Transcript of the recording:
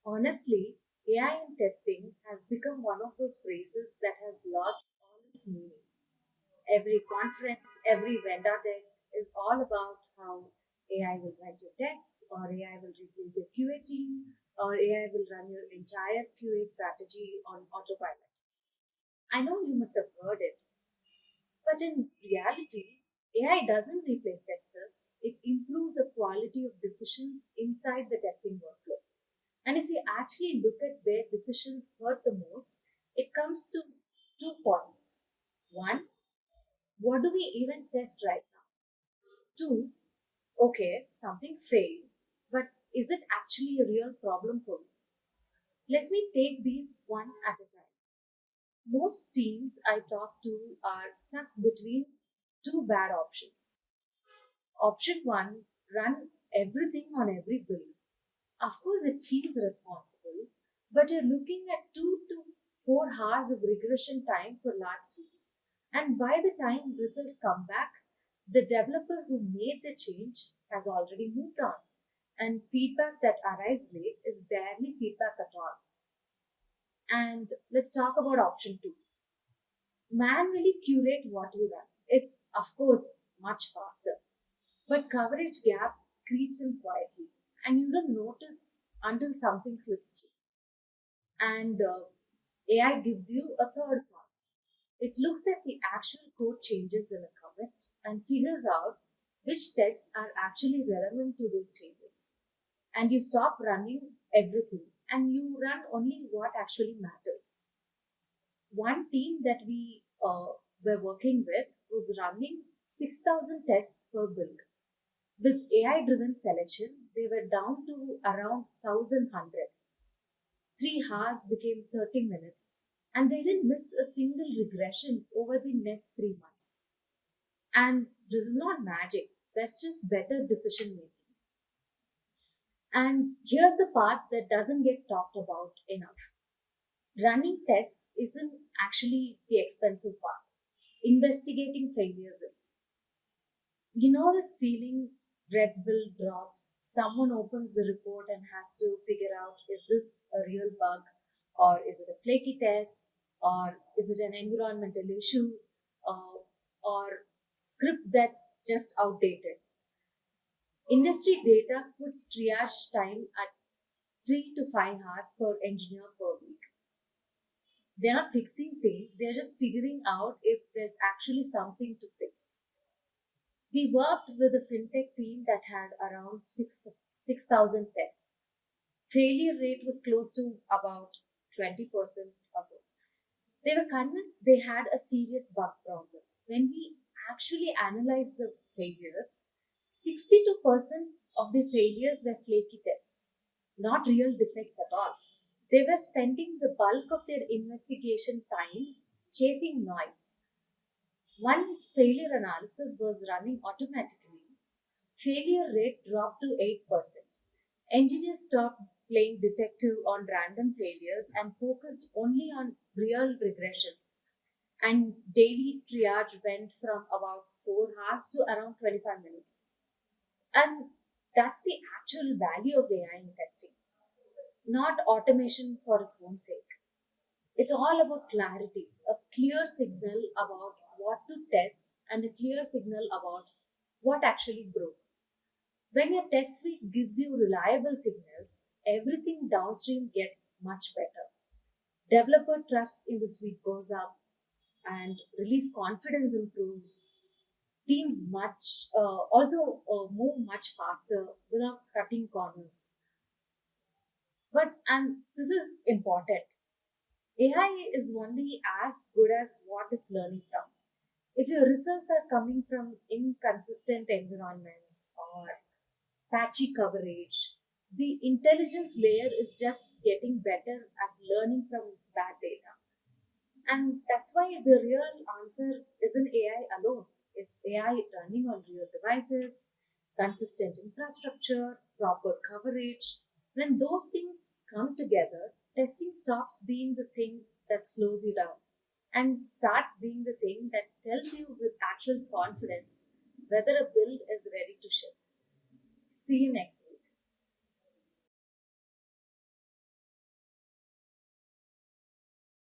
Honestly, AI in testing has become one of those phrases that has lost all its meaning. Every conference, every vendor deck is all about how AI will write your tests, or AI will replace your QA team, or AI will run your entire QA strategy on autopilot. I know you must have heard it, but in reality, AI doesn't replace testers, it improves the quality of decisions inside the testing workflow. And if we actually look at where decisions hurt the most, it comes to 2 points. One, what do we even test right now? Two, okay, something failed, but is it actually a real problem for me? Let me take these one at a time. Most teams I talk to are stuck between two bad options. Option one, run everything on every build. Of course, it feels responsible, but you're looking at 2 to 4 hours of regression time for large suites. And by the time results come back, the developer who made the change has already moved on. And feedback that arrives late is barely feedback at all. And let's talk about option two, manually curate what you run. It's, of course, much faster, but coverage gap creeps in quietly, and you don't notice until something slips through. And AI gives you a third part. It looks at the actual code changes in a commit and figures out which tests are actually relevant to those changes. And you stop running everything and you run only what actually matters. One team that we were working with was running 6,000 tests per build. With AI driven selection, they were down to around 1,100. 3 hours became 30 minutes, and they didn't miss a single regression over the next 3 months. And this is not magic, that's just better decision making. And here's the part that doesn't get talked about enough, running tests isn't actually the expensive part, investigating failures is. You know this feeling, red bill drops, someone opens the report and has to figure out, is this a real bug, or is it a flaky test, or is it an environmental issue, or script that's just outdated. Industry data puts triage time at 3 to 5 hours per engineer per week. They're not fixing things, they're just figuring out if there's actually something to fix. We worked with a fintech team that had around 6,000 tests. Failure rate was close to about 20% or so. They were convinced they had a serious bug problem. When we actually analyzed the failures, 62% of the failures were flaky tests, not real defects at all. They were spending the bulk of their investigation time chasing noise. Once failure analysis was running automatically, failure rate dropped to 8%. Engineers stopped playing detective on random failures and focused only on real regressions. And daily triage went from about 4 hours to around 25 minutes. And that's the actual value of AI in testing, not automation for its own sake. It's all about clarity, a clear signal about what to test and a clear signal about what actually broke. When your test suite gives you reliable signals, everything downstream gets much better. Developer trust in the suite goes up and release confidence improves. Teams also move much faster without cutting corners. But and this is important. AI is only as good as what it's learning from. If your results are coming from inconsistent environments or patchy coverage, the intelligence layer is just getting better at learning from bad data. And that's why the real answer isn't AI alone. It's AI running on real devices, consistent infrastructure, proper coverage. When those things come together, testing stops being the thing that slows you down and starts being the thing that tells you with actual confidence whether a build is ready to ship. See you next week.